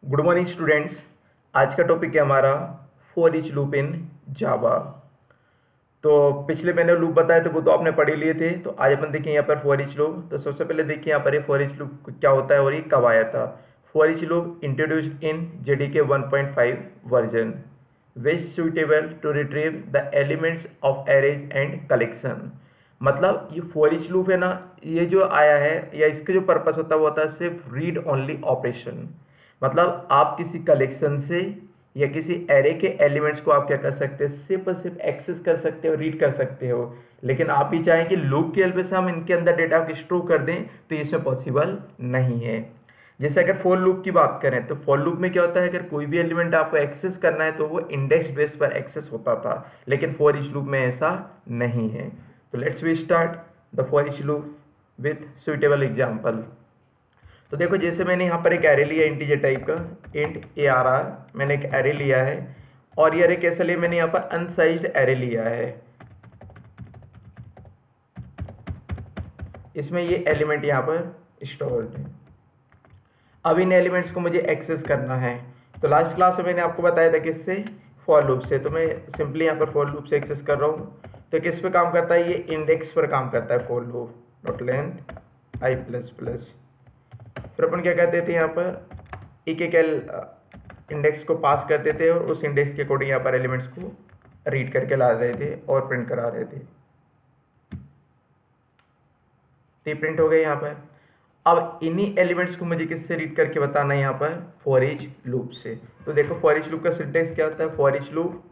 Good morning students. आज का topic है हमारा फॉर ईच लूप इन जावा। तो पिछले मैंने लूप बताए थे वो तो आपने पढ़ ही लिए थे। तो आज अपन देखें यहाँ पर फॉर ईच लूप। तो सबसे पहले देखिए यहाँ पर ये फॉर ईच लूप क्या होता है और ये कब आया था। For each loop introduced in JDK 1.5 version which suitable to retrieve the elements of arrays and collection. मतलब ये फॉर ईच लूप है ना, ये जो आया है या इसका जो पर्पस होता है वो होता है सिर्फ रीड ओनली ऑपरेशन। मतलब आप किसी कलेक्शन से या किसी एरे के एलिमेंट्स को आप क्या कर सकते हैं, सिर्फ और सिर्फ एक्सेस कर सकते हो, रीड कर सकते हो। लेकिन आप ही चाहें कि लूप की हेल्प से हम इनके अंदर डेटा को स्टोर कर दें तो इसमें पॉसिबल नहीं है। जैसे अगर फॉर लूप की बात करें तो फॉर लूप में क्या होता है, अगर कोई भी एलिमेंट आपको एक्सेस करना है तो वो इंडेक्स बेस पर एक्सेस होता था, लेकिन फॉर ईच लूप में ऐसा नहीं है। तो let's we start the for each loop with suitable example. तो देखो जैसे मैंने यहाँ पर एक एरे लिया इंटीजर टाइप का, इंट ARR मैंने एक एरे लिया है। और ये एरे कैसा लिया, मैंने यहाँ पर अनसाइज्ड एरे लिया है। इसमें ये एलिमेंट यहाँ पर स्टोर्ड है। अब इन एलिमेंट्स को मुझे एक्सेस करना है। तो लास्ट क्लास में मैंने आपको बताया था किससे, फॉर लूप से। तो मैं सिंपली यहाँ पर फॉर लूप से एक्सेस कर रहा हूँ। तो किस पे काम करता है, ये इंडेक्स पर काम करता है for loop, dot length i plus plus. फिर अपन क्या करते थे, यहाँ पर एक इंडेक्स को पास करते थे और उस इंडेक्स के अकॉर्डिंग यहाँ पर एलिमेंट्स को रीड करके ला रहे थे और प्रिंट करा रहे थे। तो प्रिंट हो गए यहाँ पर। अब इन्हीं एलिमेंट्स को मुझे किससे रीड करके बताना है, यहाँ पर फॉर ईच लूप से। तो देखो फॉर ईच लूप का सिंटेक्स क्या होता है। फॉर ईच लूप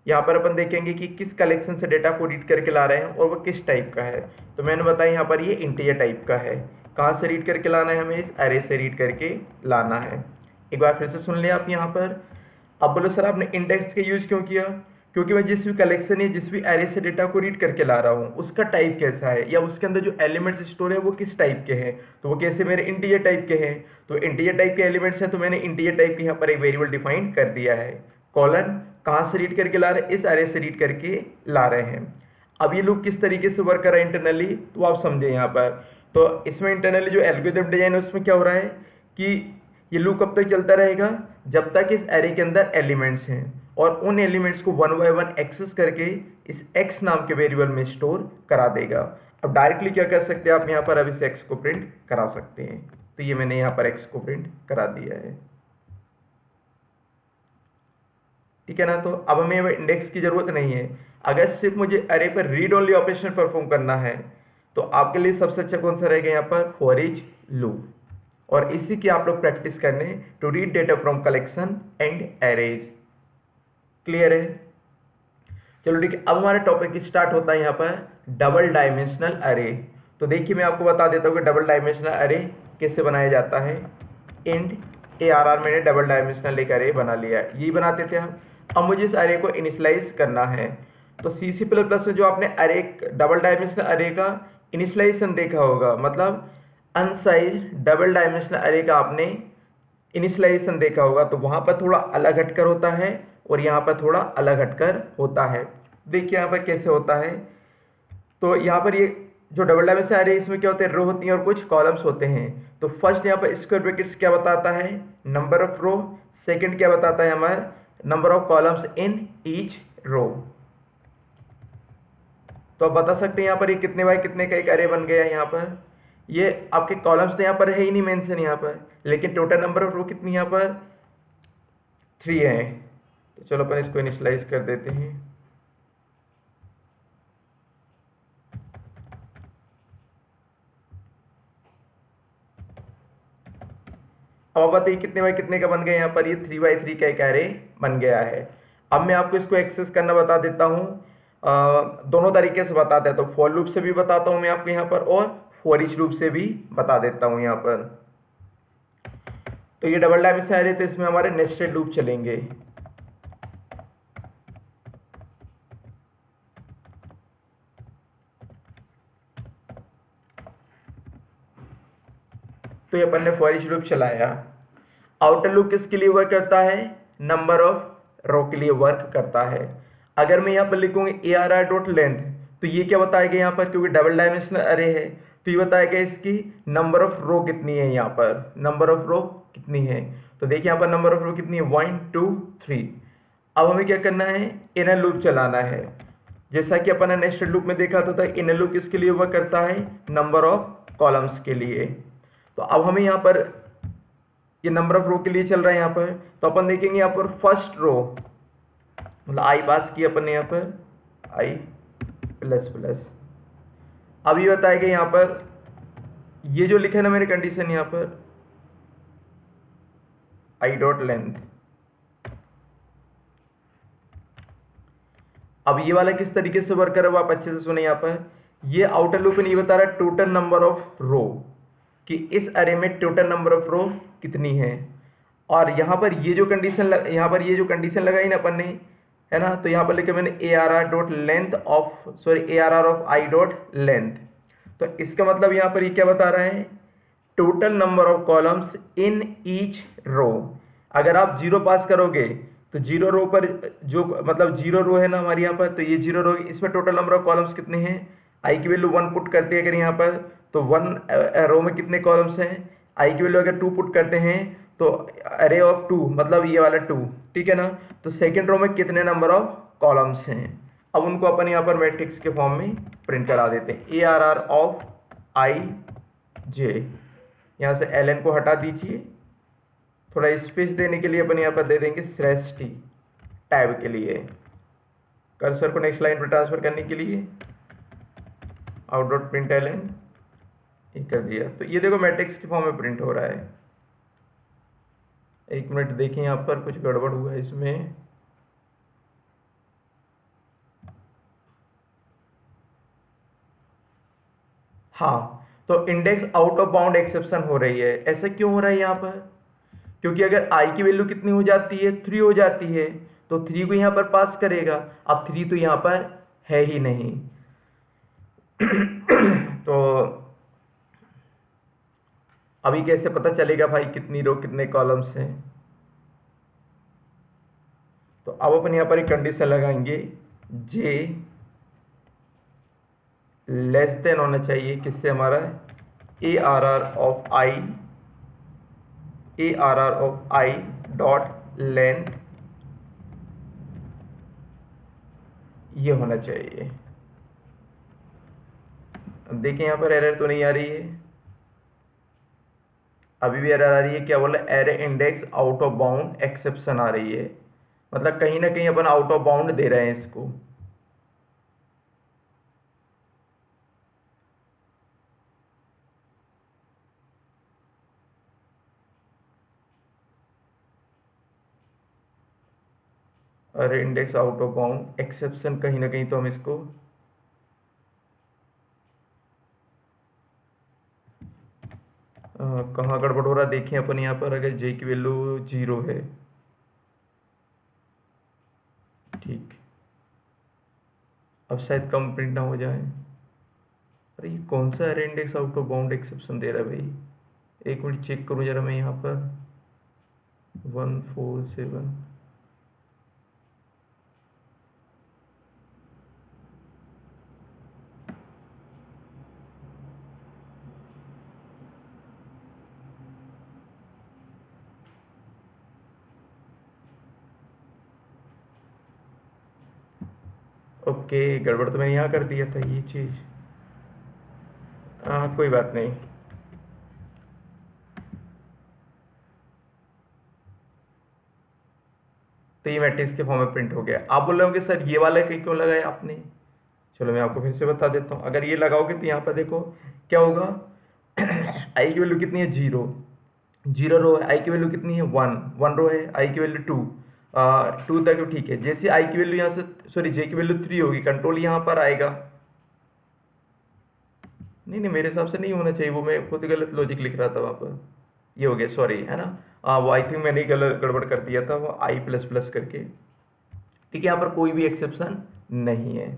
यहाँ पर अपन देखेंगे कि किस कलेक्शन से डेटा को रीड करके ला रहे हैं और वो किस टाइप का है। तो मैंने बताया यहाँ पर ये इंटीजर टाइप का है। कहाँ से रीड करके लाना है, हमें इस एरे से रीड करके लाना है। एक बार फिर से सुन लिया आप यहाँ पर। अब बोलो सर आपने इंडेक्स का यूज क्यों किया, क्योंकि मैं जिस भी कलेक्शन या जिस भी एरे से डेटा को रीड करके ला रहा हूँ उसका टाइप कैसा है या उसके अंदर जो एलिमेंट्स स्टोर है वो किस टाइप के हैं। तो वो कैसे मेरे इंटीजर टाइप के हैं। तो इंटीजर टाइप के एलिमेंट्स हैं तो मैंने इंटीजर टाइप के यहाँ पर एक वेरिएबल डिफाइन कर दिया है। कॉलन कहाँ से रीड करके ला रहे हैं, इस एरे से रीड करके ला रहे हैं। अब ये लूप किस तरीके से वर्क कर रहा है इंटरनली, तो आप समझे यहाँ पर। तो इसमें इंटरनली जो एल्गोरिथम डिजाइन है उसमें क्या हो रहा है कि ये लूप कब तक चलता रहेगा, जब तक इस एरे के अंदर एलिमेंट्स हैं और उन एलिमेंट्स को वन बाय वन एक्सेस करके इस x नाम के वेरिएबल में स्टोर करा देगा। अब डायरेक्टली क्या कर सकते हैं आप यहाँ पर, अब इस x को प्रिंट करा सकते हैं। तो ये मैंने यहाँ पर x को प्रिंट करा दिया है, ठीक है ना। तो अब हमें इंडेक्स की जरूरत नहीं है। अगर सिर्फ मुझे अरे पर रीड ओनली ऑपरेशन परफॉर्म करना है तो आपके लिए सबसे अच्छा कौन सा रहेगा, यहाँ पर फॉर ईच लूप। और इसी की आप लोग प्रैक्टिस करने to read data from collection and arrays. Clear है। चलो ठीक है, अब हमारा टॉपिक स्टार्ट होता है यहाँ पर डबल डायमेंशनल अरे। तो देखिए मैं आपको बता देता हूँ कि डबल डायमेंशनल अरे कैसे बनाया जाता है। इंट ARR मैंने डबल डायमेंशनल एक अरे बना लिया है, यही बनाते थे हम। अब मुझे इस अरे को इनिशियलाइज करना है। तो C++ में जो आपने अरे डबल डायमेंशनल अरे का इनिशियलाइजेशन देखा होगा, मतलब अनसाइज डबल डायमेंशनल अरे का आपने इनिशियलाइजेशन देखा होगा, तो वहां पर थोड़ा अलग हटकर होता है और यहाँ पर थोड़ा अलग हटकर होता है। देखिए यहाँ पर कैसे होता है। तो यहाँ पर ये जो डबल डायमेंशनल अरे इसमें क्या होते हैं, रो होती हैं और कुछ कॉलम्स होते हैं। तो फर्स्ट यहाँ पर स्क्वायर ब्रैकेट्स क्या बताता है, नंबर ऑफ रो। सेकंड क्या बताता है हमारा, number of columns in each row. तो आप बता सकते हैं यहाँ पर ये कितने बाय कितने का एक अरे बन गया है। यहाँ पर ये आपके कॉलम्स तो यहाँ पर है ही नहीं मेंशन यहाँ पर, लेकिन टोटल नंबर ऑफ रो कितनी यहाँ पर 3 है। तो चलो अपन इसको इनिशियलाइज कर देते हैं। अब बताइए कितने बाय कितने का बन गया, यहाँ पर ये 3 by 3 का एक एरे बन गया है। अब मैं आपको इसको एक्सेस करना बता देता हूँ। दोनों तरीके से बताते हैं। तो फॉर लूप से भी बताता हूँ मैं आपको यहाँ पर और फॉर ईच लूप से भी बता देता हूँ यहाँ पर। तो ये डबल डायमेंशनल एरे, तो इसमें हमारे नेस्टेड लूप चलेंगे। तो ये अपन ने फॉर ईच लूप चलाया। आउटर लूप किसके लिए वर्क करता है, नंबर ऑफ रो के लिए वर्क करता है। अगर मैं यहाँ पर लिखूंगा ARR डॉट लेंथ, तो ये क्या बताएगा यहाँ पर, क्योंकि डबल डायमेंशनल अरे है तो ये बताएगा इसकी नंबर ऑफ रो कितनी है, यहाँ पर नंबर ऑफ रो कितनी है। तो देखिए यहाँ पर नंबर ऑफ रो कितनी है 1 2 3। अब हमें क्या करना है, इनर लूप चलाना है। जैसा कि अपन ने नेस्टेड लूप में देखा था इनर लूप किसके लिए वर्क करता है, नंबर ऑफ कॉलम्स के लिए। तो अब हमें यहाँ पर ये नंबर ऑफ रो के लिए चल रहा है यहाँ पर, तो अपन देखेंगे यहाँ पर फर्स्ट रो मतलब आई पास की अपन ने यहाँ पर आई प्लस प्लस। अब ये बताएगा यहाँ पर ये जो लिखा है ना मेरे कंडीशन यहाँ पर आई डॉट लेंथ। अब ये वाला किस तरीके से वर्क कर रहा है आप अच्छे से सुने। यहाँ पर ये आउटर लूप में ये बता रहा है टोटल नंबर ऑफ रो कि इस अरे में टोटल नंबर ऑफ रो कितनी है। और यहाँ पर ये जो कंडीशन लगाई ना अपन ने, है ना, तो यहाँ पर लिखा मैंने ARR dot length of ARR of I dot length. तो इसका मतलब यहाँ पर ये क्या बता रहा है, total number of columns in each row. अगर आप 0 पास करोगे तो 0 रो पर जो मतलब 0 रो है ना हमारे यहाँ पर, तो ये 0 रो इसमें टोटल नंबर ऑफ कॉलम्स कितने हैं, आई की वैल्यू 1 पुट करते हैं अगर यहाँ पर तो 1 रो में कितने कॉलम्स हैं, आई की वैल्यू अगर 2 पुट करते हैं तो अरे ऑफ 2 मतलब ये वाला 2, ठीक है ना। तो सेकेंड रो में कितने नंबर ऑफ कॉलम्स हैं, अब उनको अपन यहाँ पर मैट्रिक्स के फॉर्म में प्रिंट करा देते हैं। ARR ऑफ आई जे, यहाँ से ln को हटा दीजिए, थोड़ा स्पेस देने के लिए अपन यहाँ पर दे देंगे /t टैब के लिए, कर्सर को नेक्स्ट लाइन पर ट्रांसफर करने के लिए आउट डॉट प्रिंट ln कर दिया। तो ये देखो मैट्रिक्स के फॉर्म में प्रिंट हो रहा है। एक मिनट देखिए यहाँ पर कुछ गड़बड़ हुआ है इसमें। हाँ, तो index out of bound exception हो रही है। ऐसा क्यों हो रहा है यहाँ पर, क्योंकि अगर i की वैल्यू कितनी हो जाती है 3 हो जाती है तो 3 को यहाँ पर पास करेगा। अब 3 तो यहाँ पर है ही नहीं तो अभी कैसे पता चलेगा भाई कितनी रो कितने कॉलम्स हैं। तो अब अपन यहाँ पर एक कंडीशन लगाएंगे, j लेस देन होना चाहिए किससे हमारा ARR of I dot length, ये होना चाहिए। अब देखिए यहाँ पर एरर तो नहीं आ रही है, अभी भी एरर आ रही है। क्या बोला, array index out of bound exception आ रही है, मतलब कहीं ना कहीं अपन आउट ऑफ बाउंड दे रहे हैं इसको। Array index out of bound exception, कहीं ना कहीं तो हम इसको कहाँ गड़बड़ हो रहा है देखिए अपन यहाँ पर। अगर j की वैल्यू 0 है, ठीक, अब शायद कम प्रिंट ना हो जाए। अरे ये कौन सा array index out of bound exception दे रहा है भाई, एक मिनट चेक करूँ जरा मैं यहाँ पर। 147 ओके, गड़बड़ तो मैंने यहाँ कर दिया था ये चीज़। कोई बात नहीं। तो ये मैट्रिक्स के फॉर्म में प्रिंट हो गया। आप बोल रहे होंगे सर ये वाला कहीं क्यों लगाया आपने, चलो मैं आपको फिर से बता देता हूँ। अगर ये लगाओगे तो यहाँ पर देखो क्या होगा आई की वैल्यू कितनी है 0 रो है, आई की वैल्यू कितनी है 1 रो है, आई की वैल्यू 2 तक ठीक है। जैसे आई की वैल्यू यहाँ से जे की वैल्यू 3 होगी, कंट्रोल यहाँ पर आएगा। नहीं मेरे हिसाब से नहीं होना चाहिए, वो मैं खुद गलत लॉजिक लिख रहा था वहाँ पर। ये हो गया, सॉरी, है ना। वो आई थिंक मैंने गलत गड़बड़ कर दिया था, वो आई प्लस प्लस करके, ठीक है। यहाँ पर कोई भी एक्सेप्शन नहीं है।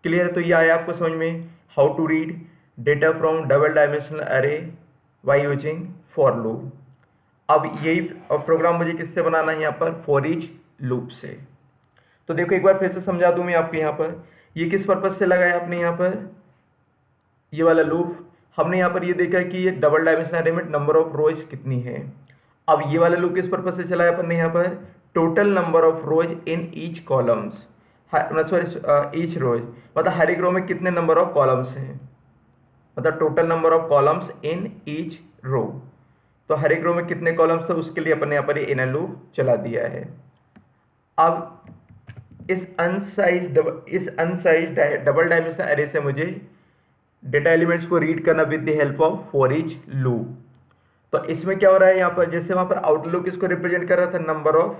क्लियर है? तो ये आया आपको समझ में, how to read data from double dimensional array by using for loop. अब यही प्रोग्राम मुझे किससे बनाना है यहाँ पर, फॉर ईच लूप से। तो देखो एक बार फिर से समझा दूं मैं आपको। यहाँ पर ये किस पर्पज से लगाया आपने यहाँ पर ये वाला लूप, हमने यहाँ पर ये देखा कि ये डबल डायमेंशनल अरे में नंबर ऑफ रोज कितनी है। अब ये वाला लूप किस पर्पज से चला है अपन ने यहाँ पर, total number of rows in each columns, sorry each rows, मतलब हर एक रो में कितने नंबर ऑफ कॉलम्स हैं, मतलब total number of columns in each row. तो हर एक रो में कितने कॉलम्स है उसके लिए अपन ने यहाँ पर ये इनर लूप चला दिया है। अब इस अनसाइज डबल डायमेंशनल अरे से मुझे डेटा एलिमेंट्स को रीड करना with the help of for each loop. तो इसमें क्या हो रहा है यहाँ पर, जैसे वहां पर आउटर लूप किसको रिप्रेजेंट कर रहा था, नंबर ऑफ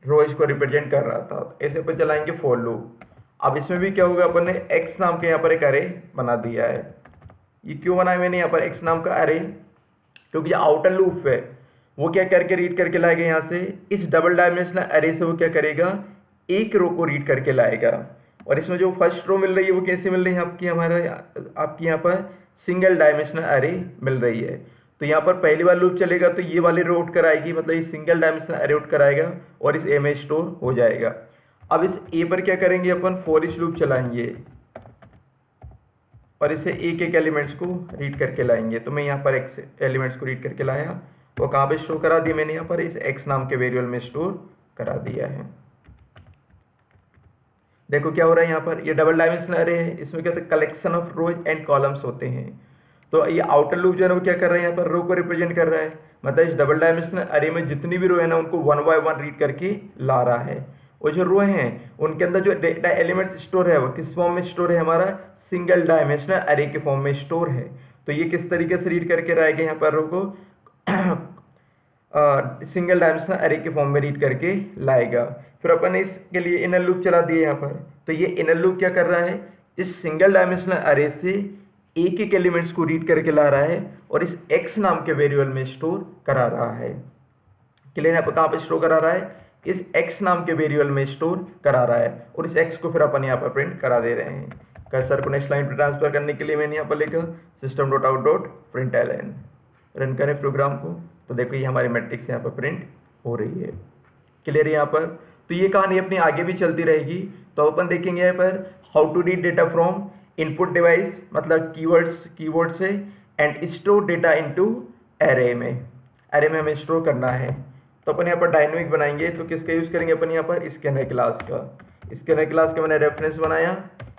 रोज को रिप्रेजेंट कर रहा था, ऐसे पर चलाएंगे फॉर लूप। अब इसमें भी क्या होगा, अपन ने एक्स नाम के यहाँ पर एक अरे बना दिया है। ये क्यों बनाया मैंने यहाँ पर एक्स नाम का अरे, क्योंकि आउटर लूप है वो क्या करके रीड करके लाएगा यहाँ से, इस डबल डायमेंशनल अरे से वो क्या करेगा, एक रो को रीड करके लाएगा। और इसमें जो फर्स्ट रो मिल रही है वो कैसे मिल रही है आपकी यहाँ पर सिंगल डायमेंशनल अरे मिल रही है। तो यहाँ पर पहली बार लूप चलेगा तो ये वाली रो उठ कर आएगी, मतलब ये सिंगल डायमेंशनल अरे उठ कर आएगा और इस ए में स्टोर हो जाएगा। अब इस ए पर क्या करेंगे अपन, फॉर ईच लूप चलाएंगे और इसे एक एक एलिमेंट्स को रीड करके लाएंगे। तो मैं यहाँ पर एक्स एलिमेंट्स को रीड करके लाया, वो कहाँ पे स्टोर करा दिया मैंने, यहाँ पर इस एक्स नाम के वेरिएबल में स्टोर करा दिया है। देखो क्या हो रहा है यहाँ पर, ये डबल डायमेंशनल अरे है, इसमें क्या होता है collection of rose and columns होते हैं। तो ये आउटर लूप जो है वो क्या कर रहा है, यहाँ पर रो को रिप्रेजेंट कर रहा है, मतलब इस डबल डायमेंशनल अरे में जितनी भी रो है ना उनको वन बाय वन रीड करके ला रहा है। और जो रो हैं उनके अंदर जो डेटा एलिमेंट स्टोर है वो किस फॉर्म में स्टोर है, हमारा सिंगल डायमेंशनल अरे के फॉर्म में स्टोर है। तो ये किस तरीके से रीड करके लाएगा यहाँ पर रो को सिंगल डायमेंशनल अरे के फॉर्म में रीड करके लाएगा। फिर अपन ने इसके लिए इनर लूप चला दिए यहाँ पर। तो ये इनर लूप क्या कर रहा है, इस सिंगल डायमेंशनल अरे से एक एक एलिमेंट्स को रीड करके ला रहा है और इस x नाम के वेरिएबल में स्टोर करा रहा है। क्लियर है, कहाँ पे स्टोर करा रहा है, इस x नाम के वेरिएबल में स्टोर करा रहा है और इस x को फिर अपन यहाँ पर प्रिंट करा दे रहे हैं। कर्सर को नेक्स्ट लाइन पर ट्रांसफर करने के लिए मैंने यहाँ पर लिखा system.out.println। रन करें प्रोग्राम को तो देखो ये हमारी मैट्रिक्स यहाँ पर प्रिंट हो रही है। क्लियर है यहाँ पर। तो ये कहानी अपनी आगे भी चलती रहेगी। तो अपन देखेंगे यहाँ पर how to read data from input device, मतलब कीवर्ड से, and store data into array में हमें स्टोर करना है। तो अपन यहाँ पर डायनेमिक बनाएंगे तो किसका यूज करेंगे अपन यहाँ पर, स्कैनर क्लास का। स्कैनर क्लास का मैंने रेफरेंस बनाया,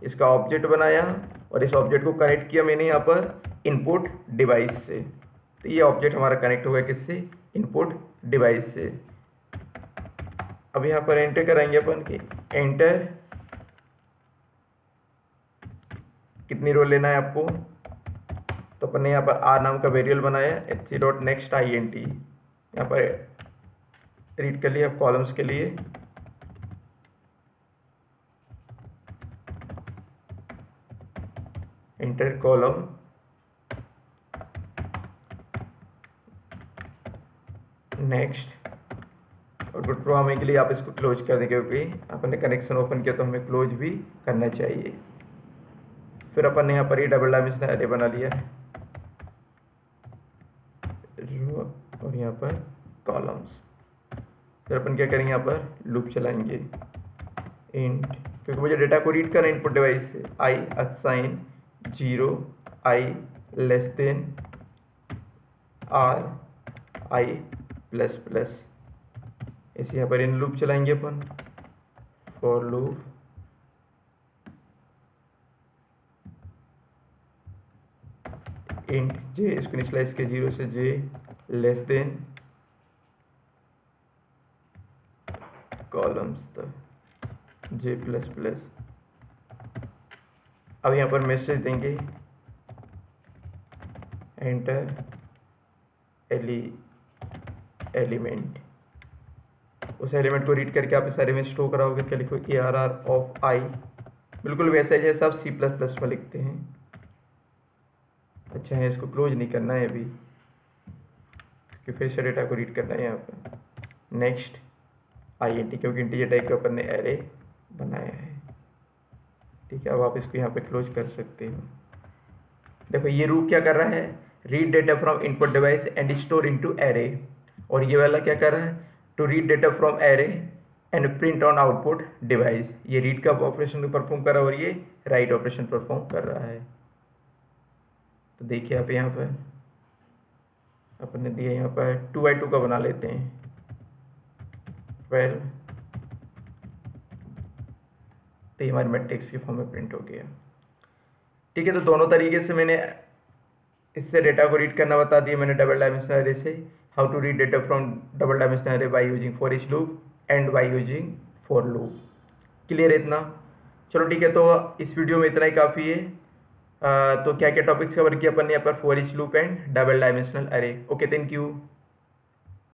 इसका ऑब्जेक्ट बनाया और इस ऑब्जेक्ट को कनेक्ट किया मैंने यहाँ पर इनपुट डिवाइस से। तो ये ऑब्जेक्ट हमारा कनेक्ट हो गया किससे, इनपुट डिवाइस से। अब यहाँ पर एंटर कराएंगे अपन की एंटर, कितनी रो लेना है आपको। तो अपन ने यहाँ पर आर नाम का वेरिएबल बनाया, h.next यहाँ पर रीड कर लिया कॉलम्स के लिए। एंटर कॉलम, नेक्स्ट, और गुड प्रोग्राम के लिए आप इसको क्लोज कर देंगे क्योंकि अपन ने कनेक्शन ओपन किया तो हमें क्लोज भी करना चाहिए। फिर अपन ने यहाँ पर ये डबल डायमेंशनल अरे बना लिया है और यहाँ पर कॉलम्स। फिर अपन क्या करेंगे, यहाँ पर लूप चलाएंगे इंट, क्योंकि मुझे डेटा को रीड करना है इनपुट डिवाइस से, I assign 0 i less than r i plus plus. इसे यहाँ पर इन लूप चलाएंगे अपन, फॉर लूप इंट j, इसको इनिशियलाइज के 0 से j लेस देन कॉलम्स तक j प्लस प्लस। अब यहाँ पर मैसेज देंगे एंटर एलिमेंट, उस एलिमेंट को रीड करके आप इस एरे में स्टोर कराओगे। क्या लिखो, ARR ऑफ i, बिल्कुल वैसा ही जैसा आप C++ में लिखते हैं। अच्छा है, इसको क्लोज नहीं करना है अभी क्योंकि फिर से डेटा को रीड करना है यहाँ पर। नेक्स्ट int, क्योंकि इंटीजर टाइप का अपन ने एरे बनाया है। ठीक है, अब आप इसको यहाँ पे क्लोज कर सकते हो। देखो ये रूप क्या कर रहा है, read data from input device and store into array, और ये वाला क्या कर रहा है, to read data from array and print on output device. ये रीड का ऑपरेशन परफॉर्म कर रहा है और ये राइट ऑपरेशन परफॉर्म कर रहा है। तो देखिए आप यहाँ पर अपन ने दिया यहाँ पर 2 by 2 का बना लेते हैं 12, तो ये हमारे मैट्रिक्स के फॉर्म में प्रिंट हो गया। ठीक है, तो दोनों तरीके से मैंने इससे डेटा को रीड करना बता दिया मैंने डबल डायमेंशनल अरे से। How to read data from double dimensional array by using for each loop and by using for loop. Clear है इतना? चलो ठीक है, तो इस वीडियो में इतना ही काफ़ी है। तो क्या क्या टॉपिक्स कवर किए अपन ने यहाँ पर, for each loop and double dimensional array. Okay, thank you.